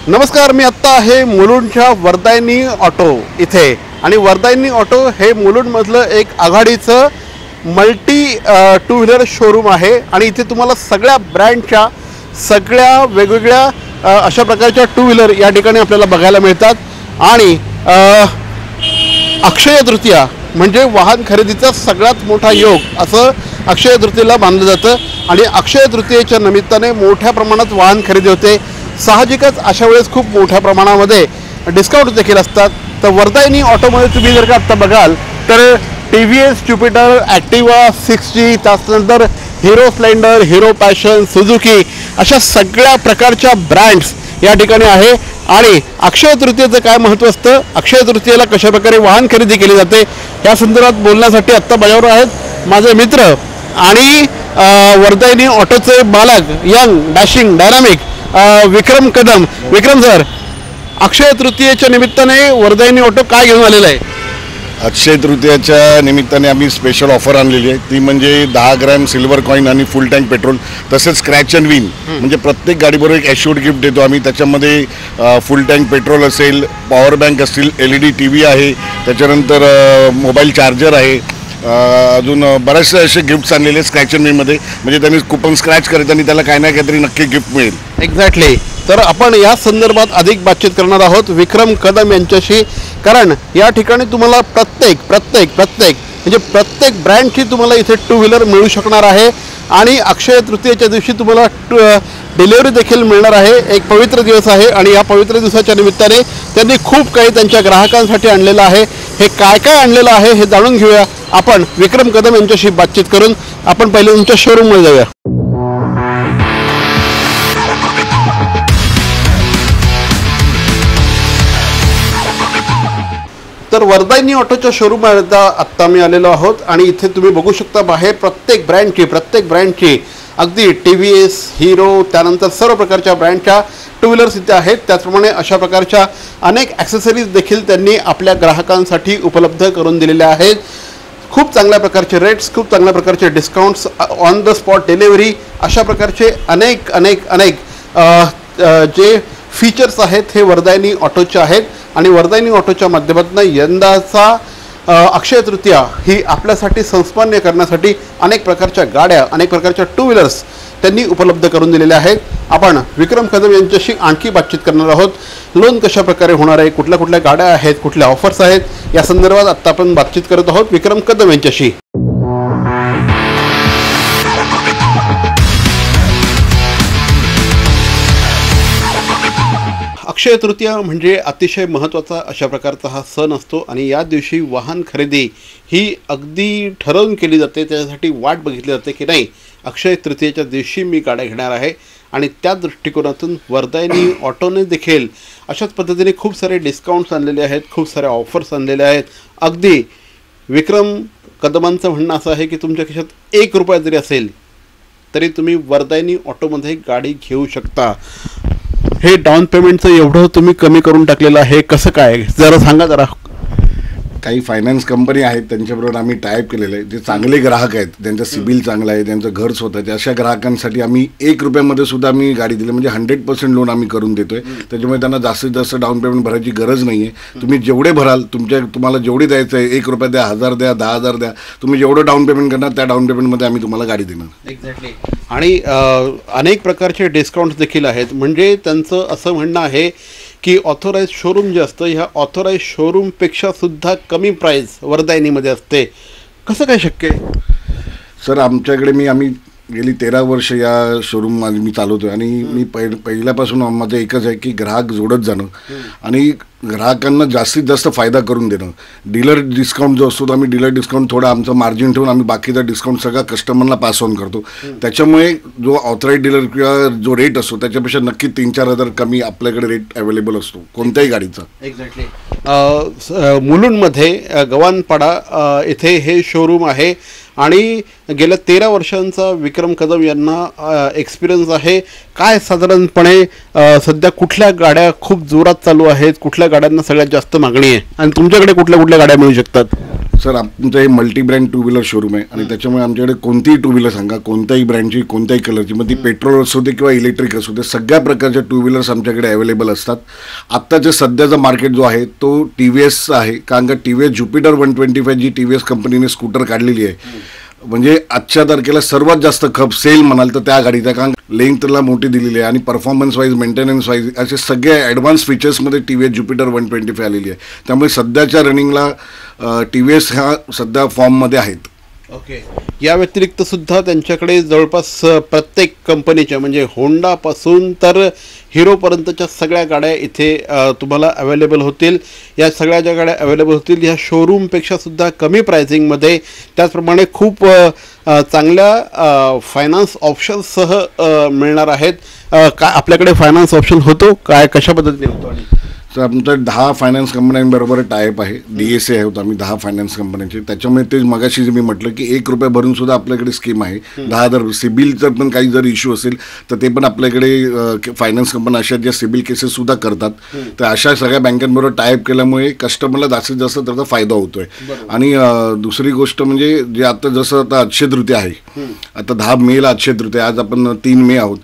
नमस्कार, मी आत्ता आहे मुलुंडच्या वर्दायनी ऑटो इथे आणि वर्दायनी ऑटो हे मुलुंडमधलं एक आघाडीचं मल्टी टू व्हीलर शोरूम आहे आणि इथे तुम्हाला सगळ्या ब्रँडच्या सगळ्या वेगवेगळ्या अशा प्रकारच्या टू व्हीलर या ठिकाणी आपल्याला बघायला मिळतात। आणि अक्षय तृतीया म्हणजे वाहन खरेदीचा सगळ्यात मोठा योग असं अक्षय तृतीयेला मानलं जातं आणि अक्षय तृतीयेच्या निमित्ताने मोठ्या प्रमाणात वाहन खरेदी होते। साहजिकच अशा वेळेस खूप मोठ्या प्रमाणामध्ये डिस्काउंट देखील असतात। तर वर्दायनी ऑटोमध्ये तुम्ही जर का आत्ता बघाल तर TVS ज्युपिटर, ॲक्टिवा 6G, त्यानंतर Hero Splendor, hero passion, Suzuki अशा सगळ्या प्रकारच्या ब्रँड्स या ठिकाणी आहे। आणि अक्षय तृतीयेचं काय महत्त्व असतं, अक्षय तृतीयेला कशाप्रकारे वाहन खरेदी केली जाते या संदर्भात बोलण्यासाठी आत्ता माझ्यावर आहेत माझे मित्र आणि वर्दायनी ऑटोचे मालक, यंग, डॅशिंग, डायनामिक विक्रम कदम। विक्रम सर, अक्षय तृतीयेच्या निमित्ताने वर्दायनी ऑटो काय घेऊन आलेला आहे? अक्षय तृतीयेच्या निमित्ताने आम्ही स्पेशल ऑफर आणलेली आहे, ती म्हणजे 10 ग्रॅम सिल्वर कॉईन आणि फुल टँक पेट्रोल, तसेच स्क्रॅच अँड विन म्हणजे प्रत्येक गाडीबरोबर एक ॲश्युअर्ड गिफ्ट देतो आम्ही। त्याच्यामध्ये फुल टँक पेट्रोल असेल, पॉवर बँक असतील, LED TV आहे, त्याच्यानंतर मोबाईल चार्जर आहे, अजून बरेचसे असे गिफ्ट्स आणलेले स्क्रॅच अँड विनमध्ये, म्हणजे त्यांनी कुपन स्क्रॅच करत आणि त्याला काही ना काहीतरी नक्की गिफ्ट मिळेल। एक्झॅक्टली। तर आपण या संदर्भात अधिक बातचीत करणार आहोत विक्रम कदम यांच्याशी, कारण या ठिकाणी तुम्हाला प्रत्येक म्हणजे प्रत्येक ब्रँडची तुम्हाला इथे टू व्हीलर मिळू शकणार आहे आणि अक्षय तृतीयेच्या दिवशी तुम्हाला डिलिव्हरी देखील मिळणार आहे। एक पवित्र दिवस आहे आणि या पवित्र दिवसाच्या निमित्ताने त्यांनी खूप काही त्यांच्या ग्राहकांसाठी आणलेलं आहे। हे काय काय आणलेलं आहे हे जाणून घेऊया आपण विक्रम कदम यांच्याशी बातचीत करून। आपण पहिले तुमच्या शोरूममध्ये जाऊया। तर वर्दायनी ऑटोच्या शोरूममध्ये आत्ता मी आलेलो आहोत आणि इथे तुम्ही बघू शकता बाहेर प्रत्येक ब्रँडची अगदी TVS, हिरो, त्यानंतर सर्व प्रकारच्या ब्रँडच्या टू व्हीलर्स इथे आहेत। त्याचप्रमाणे अशा प्रकारच्या अनेक ॲक्सेसरीज देखील त्यांनी आपल्या ग्राहकांसाठी उपलब्ध करून दिलेल्या आहेत। खूप चांगल्या प्रकारचे रेट्स, खूप चांगल्या प्रकारचे discounts, on the spot delivery, अशा प्रकारचे अनेक जे फीचर्स आहेत हे वर्दायनी ऑटोचे आहेत। आणि वर्दायनी ऑटोच्या माध्यमातून यंदाचा अक्षय तृतीया ही आपल्यासाठी संस्मरणीय करण्यासाठी अनेक प्रकारच्या गाड्या, अनेक प्रकारच्या टू व्हीलर्स त्यांनी उपलब्ध करून दिलेल्या आहेत। आपण विक्रम कदम यांच्याशी आणखी बातचीत करणार आहोत। लोन कशा प्रकारे होणार आहे, कुठल्या गाड्या आहेत, कुठल्या ऑफर्स आहेत, या संदर्भात आत्ता आपण बातचीत करत आहोत विक्रम कदम यांच्याशी। अक्षय तृतीया म्हणजे अतिशय महत्त्वाचा अशा प्रकारचा हा सण असतो आणि या दिवशी वाहन खरेदी ही अगदी ठरवून केली जाते। त्यासाठी वाट बघितली जाते की नाही, अक्षय तृतीयेच्या दिवशी मी गाड्या घेणार आहे आणि त्या दृष्टिकोनातून वर्दायनी ऑटोने देखील अशाच पद्धतीने खूप सारे डिस्काउंट्स आणलेले आहेत, खूप साऱ्या ऑफर्स आणलेले आहेत। अगदी विक्रम कदमांचं म्हणणं असं आहे की तुमच्या खिशात 1 रुपया जरी असेल तरी तुम्ही वर्दायनी ऑटोमध्ये गाडी घेऊ शकता। हे डाऊन पेमेंटचं एवढं तुम्ही कमी करून टाकलेलं आहे, कसं काय जरा सांगा जरा। काही फायनान्स कंपनी आहेत त्यांच्याबरोबर आम्ही टायअप केलेलं आहे, जे चांगले ग्राहक आहेत, ज्यांचं सिबिल चांगलं आहे, ज्यांचं घर स्वतःचं, अशा ग्राहकांसाठी आम्ही 1 रुपयामध्ये सुद्धा आम्ही गाडी दिली, म्हणजे 100% लोन आम्ही करून देतोय। त्याच्यामुळे त्यांना जास्तीत जास्त डाऊन पेमेंट भरायची गरज नाही आहे। तुम्ही जेवढे भराल, तुम्हाला जेवढी द्यायचं आहे, 1 रुपया द्या, 1000 द्या, 10,000 द्या, तुम्ही जेवढं डाऊन पेमेंट करणार त्या डाऊन पेमेंटमध्ये आम्ही तुम्हाला गाडी देणार। एक्झॅक्टली। आणि अनेक प्रकारचे डिस्काउंट्स देखील आहेत, म्हणजे त्यांचं असं म्हणणं आहे की ऑथोराइज शोरूम जे असतं ह्या ऑथोराइज शोरूमपेक्षा सुद्धा कमी प्राईस वर्दायनीमध्ये असते। कसं काय शक्य आहे सर? आमच्याकडे आम्ही गेली 13 वर्ष या शोरूम मी चालवतोय आणि मी पहिल्यापासून माझं एकच आहे की ग्राहक जोडत जाणं आणि ग्राहकांना जास्तीत जास्त फायदा करून देणं। डीलर डिस्काउंट जो असतो तो आम्ही डीलर डिस्काउंट थोडा आमचं मार्जिन ठेवून आम्ही बाकीचा डिस्काउंट सगळा कस्टमरला पास ऑन करतो। त्याच्यामुळे जो ऑथराइज डीलर किंवा जो रेट असतो त्याच्यापेक्षा नक्की 3-4 हजार कमी आपल्याकडे रेट अवेलेबल असतो कोणत्याही गाडीचा। एक्झॅक्टली। मुलुंडमध्ये गव्हाणपाडा इथे हे शोरूम आहे आणि गेल्या 13 वर्षांचा विक्रम कदम यांना एक्सपिरियन्स आहे। काय साधारणपणे सध्या कुठल्या गाड्या खूप जोरात चालू आहेत, कुठल्या गाड्यांना सगळ्यात जास्त मागणी आहे आणि तुमच्याकडे कुठल्या गाड्या मिळू शकतात? सर आमचं हे multi brand two wheeler showroom आहे आणि त्याच्यामुळे आमच्याकडे कोणतीही टू व्हीलर सांगा, कोणत्याही ब्रँडची, कोणत्याही कलरची, मग ती पेट्रोल असू दे किंवा इलेक्ट्रिक असू दे, सगळ्या प्रकारच्या टू व्हीलर्स आमच्याकडे अवेलेबल असतात. आत्ताच्या सध्याचा मार्केट जो आहे तो TVSचा आहे, कारण का TVS ज्युपिटर 125 जी TVS कंपनीने स्कूटर काढलेली आहे, म्हणजे आजच्या तारखेला सर्वात जास्त खप सेल म्हणाल तर त्या गाडीचा, कारण लेंथला मोठी दिलेली आहे आणि परफॉर्मन्स वाईज, मेंटेनन्स वाईज असे सगळे ॲडव्हान्स फीचर्समध्ये TVS ज्युपिटर 125 आलेली आहे. त्यामुळे सध्याच्या रनिंगला TVS ह्या सध्या फॉर्ममध्ये आहेत. ओके. या व्यतिरिक्त सुद्धा त्यांच्याकडे जवळपास प्रत्येक कंपनीच्या म्हणजे होंडापासून तर हिरोपर्यंतच्या सगळ्या गाड्या इथे तुम्हाला अवेलेबल होतील. या सगळ्या ज्या गाड्या अवेलेबल होतील ह्या शोरूमपेक्षा सुद्धा कमी प्राइसिंगमध्ये, त्याचप्रमाणे खूप चांगल्या फायनान्स ऑप्शन्ससह मिळणार आहेत. काय आपल्याकडे फायनान्स ऑप्शन होतो काय, कशा पद्धतीने होतो? आणि तर आमचं 10 फायनान्स कंपन्यांबरोबर टायअप आहे, DSA आहोत आम्ही 10 फायनान्स कंपन्यांचे. त्याच्यामुळे ते मगाशी मी म्हटलं की ₹1 भरून सुद्धा आपल्याकडे स्कीम आहे. 10,000 सिबिलचं पण काही जर इश्यू असेल तर ते पण आपल्याकडे फायनान्स कंपन्या अशा ज्या सिबिल केसेस सुद्धा करतात. तर अशा सगळ्या बँकांबरोबर टायअप केल्यामुळे कस्टमरला जास्तीत जास्त त्याचा फायदा होतोय. आणि दुसरी गोष्ट म्हणजे जे आता जसं आता अक्षय तृतीया आहे, आता 10 मेला अक्षय तृतीया, आज आपण 3 मे आहोत,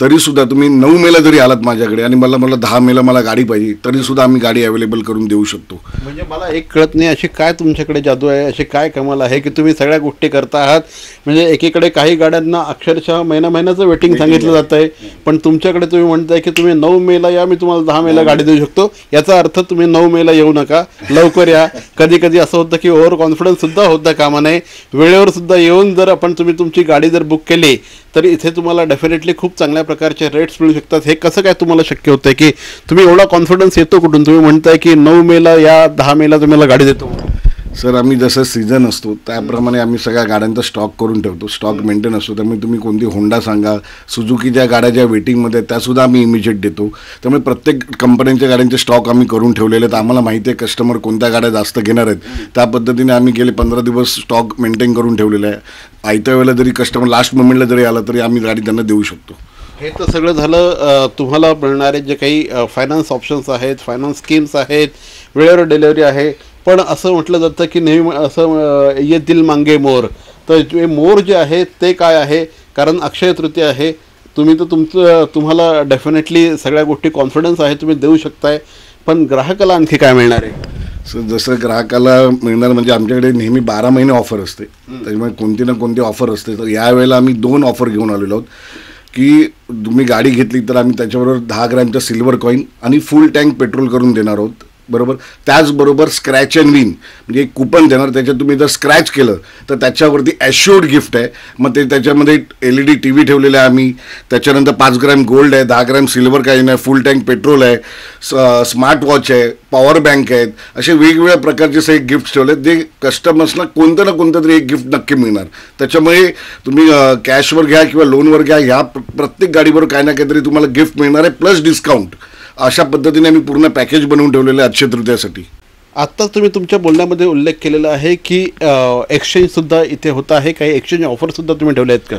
तरी सुद्धा तुम्ही 9 मेला जरी आलात माझ्याकडे आणि मला 10 मेला मला गाडी पाहिजे तरी सुद्धा आम्ही गाडी अवेलेबल करून देऊ शकतो. म्हणजे मला एक कळत नाही अशी काय तुमच्याकडे जादू आहे, अशी काय कमाल आहे की तुम्ही सगळ्या गोष्टी करता आहात. म्हणजे एकीकडे काही गाड्यांना अक्षरशः महिन्याचं वेटिंग सांगितलं जात आहे, पण तुमच्याकडे तुम्ही म्हणताय की तुम्ही 9 मेला या, मी तुम्हाला 10 मेला गाडी देऊ शकतो. याचा अर्थ तुम्ही 9 मेला येऊ नका, लवकर या. कधी कधी असं होतं की ओव्हर कॉन्फिडन्स सुद्धा होता कामा नये. वेळेवर सुद्धा येऊन जर तुम्ही तुमची गाडी जर बुक केली तर इथे तुम्हाला डेफिनेटली खूप चांगल्या प्रकारचे रेट्स मिळू शकतात. हे कसं काय तुम्हाला शक्य होतं की तुम्ही एवढा कॉन्फिडन्स येतो कुठून? तुम्ही म्हणताय की 9 मेला या, 10 मेला तुम्हाला गाडी देतो. सर आम्ही जसं सीझन असतो त्याप्रमाणे आम्ही सगळ्या गाड्यांचा स्टॉक करून ठेवतो, स्टॉक मेंटेन असतो. त्यामुळे तुम्ही कोणती होंडा सांगा, सुझुकीच्या गाड्या ज्या वेटिंगमध्ये त्यासुद्धा आम्ही इमिजिएट देतो. त्यामुळे प्रत्येक कंपन्यांच्या गाड्यांचे स्टॉक आम्ही करून ठेवलेले आहेत. आम्हाला माहिती आहे कस्टमर कोणत्या गाड्या जास्त घेणार आहेत, त्या पद्धतीने आम्ही गेले 15 दिवस स्टॉक मेंटेन करून ठेवलेलं आहे. आयत्या वेळेला जरी कस्टमर लास्ट मोमेंटला जरी आला तरी आम्ही गाडी त्यांना देऊ शकतो. हे तर सगळं झालं तुम्हाला मिळणारे जे काही फायनान्स ऑप्शन्स आहेत, फायनान्स स्कीम्स आहेत, वेळेवर डिलेवरी आहे. पण असं म्हटलं जातं की नेहमी असं ये दिल मांगे मोर, तर जे मोर जे आहे ते काय आहे? कारण अक्षय तृतीया आहे, तुम्ही तर तुम्हाला डेफिनेटली सगळ्या गोष्टी कॉन्फिडन्स आहे, तुम्ही देऊ शकताय. पण ग्राहकाला आणखी काय मिळणार आहे? सर जसं ग्राहकाला मिळणार म्हणजे आमच्याकडे नेहमी 12 महिने ऑफर असते, त्याच्यामुळे कोणती ना कोणती ऑफर असते. तर यावेळेला आम्ही 2 ऑफर घेऊन आलेलो आहोत की तुम्ही गाडी घेतली तर आम्ही त्याच्याबरोबर 10 ग्रॅमचा सिल्वर कॉईन आणि फुल टँक पेट्रोल करून देणार आहोत, बरोबर. त्याचबरोबर स्क्रॅच अँड विन म्हणजे एक कुपन देणार, त्याच्यात तुम्ही जर स्क्रॅच केलं तर त्याच्यावरती ॲश्युअर्ड गिफ्ट आहे. मग ते त्याच्यामध्ये LED TV ठेवलेलं आहे आम्ही, त्याच्यानंतर 5 ग्रॅम गोल्ड आहे, 10 ग्रॅम सिल्वर कॉईन आहे, फुल टँक पेट्रोल आहे, स्मार्ट वॉच आहे, पॉवर बँक आहेत, असे वेगवेगळ्या प्रकारचे सगळे गिफ्ट्स ठेवले आहेत. जे कस्टमर्सना कोणतं ना कोणतं तरी एक गिफ्ट नक्की मिळणार. त्याच्यामुळे तुम्ही कॅशवर घ्या किंवा लोनवर घ्या, ह्या प्रत्येक गाडीवर काही ना काहीतरी तुम्हाला गिफ्ट मिळणार आहे प्लस डिस्काउंट. अशा पद्धतीने आम्ही पूर्ण पॅकेज बनवून ठेवलेलं आहे अक्षय तृतीयासाठी. आत्ता तुम्ही तुमच्या बोलण्यामध्ये उल्लेख केलेला आहे की एक्सचेंजसुद्धा इथे होत आहे, काही एक्सचेंज ऑफरसुद्धा तुम्ही ठेवले आहेत का?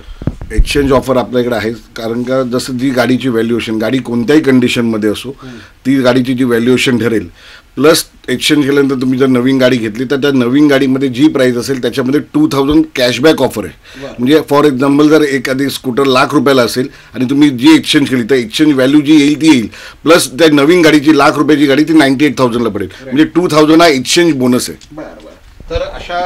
एक्सचेंज ऑफर आपल्याकडे आहे, कारण का जसं जी गाडीची व्हॅल्युएशन, गाडी कोणत्याही कंडिशनमध्ये असो ती गाडीची जी व्हॅल्युएशन ठरेल, प्लस एक्सचेंज केल्यानंतर तुम्ही जर नवीन गाडी घेतली तर त्या नवीन गाडीमध्ये जी प्राईस असेल त्याच्यामध्ये 2000 कॅशबॅक ऑफर आहे. म्हणजे फॉर एक्झाम्पल जर एखादी स्कूटर ₹1,00,000 असेल आणि तुम्ही जी एक्सचेंज केली तर एक्सचेंज व्हॅल्यू जी येईल ती येईल, प्लस त्या नवीन गाडीची ₹1,00,000ची गाडी ती 98,000ला पडेल. म्हणजे 2000 हा एक्सचेंज बोनस आहे. तर अशा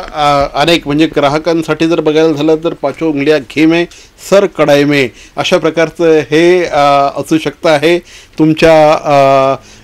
अनेक म्हणजे ग्राहकांसाठी जर बघायला झालं तर 5 उंगलिया घी में सर कढाई में अशा प्रकारचं हे असू शकतं आहे. तुमच्या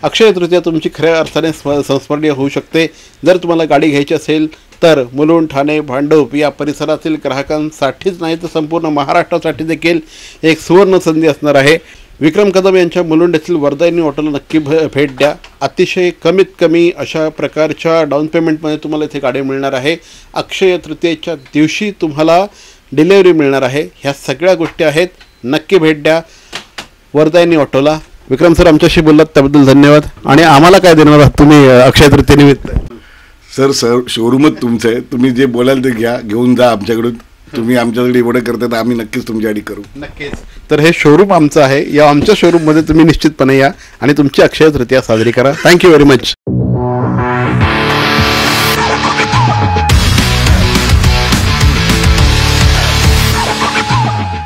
अक्षय तृतीया तुमची खऱ्या अर्थाने संस्मरणीय होऊ शकते. जर तुम्हाला गाडी घ्यायची असेल तर मुलुंड, ठाणे, भांडूप या परिसरातील ग्राहकांसाठीच नाही तर संपूर्ण महाराष्ट्रासाठी देखील एक सुवर्ण संधी असणार आहे. विक्रम कदम यांच्या मुलुंड येथील वरदायिनी हॉटेलला नक्की भेट द्या. अतिशय कमीत कमी अशा प्रकारच्या डाऊन पेमेंटमध्ये तुम्हाला इथे गाडी मिळणार आहे. अक्षय तृतीयेच्या दिवशी तुम्हाला डिलेवरी मिळणार आहे. ह्या सगळ्या गोष्टी आहेत, नक्की भेट द्या वरदायिनी ऑटोला. विक्रम सर आमच्याशी बोललात त्याबद्दल धन्यवाद. आणि आम्हाला काय देणार आहात तुम्ही अक्षय तृतीयेनिमित्त? सर शोरूमच तुमचं आहे, तुम्ही जे बोलाल ते घ्या, घेऊन जा आमच्याकडून. तुम्ही आमच्याकडे एवढं करता तर आम्ही नक्कीच तुमच्यासाठी करू. नक्कीच. तर हे शोरूम आमचं आहे, या आमच्या शोरूममध्ये तुम्ही निश्चितपणे या आणि तुमची अक्षय तृतीया साजरी करा. Thank you very much.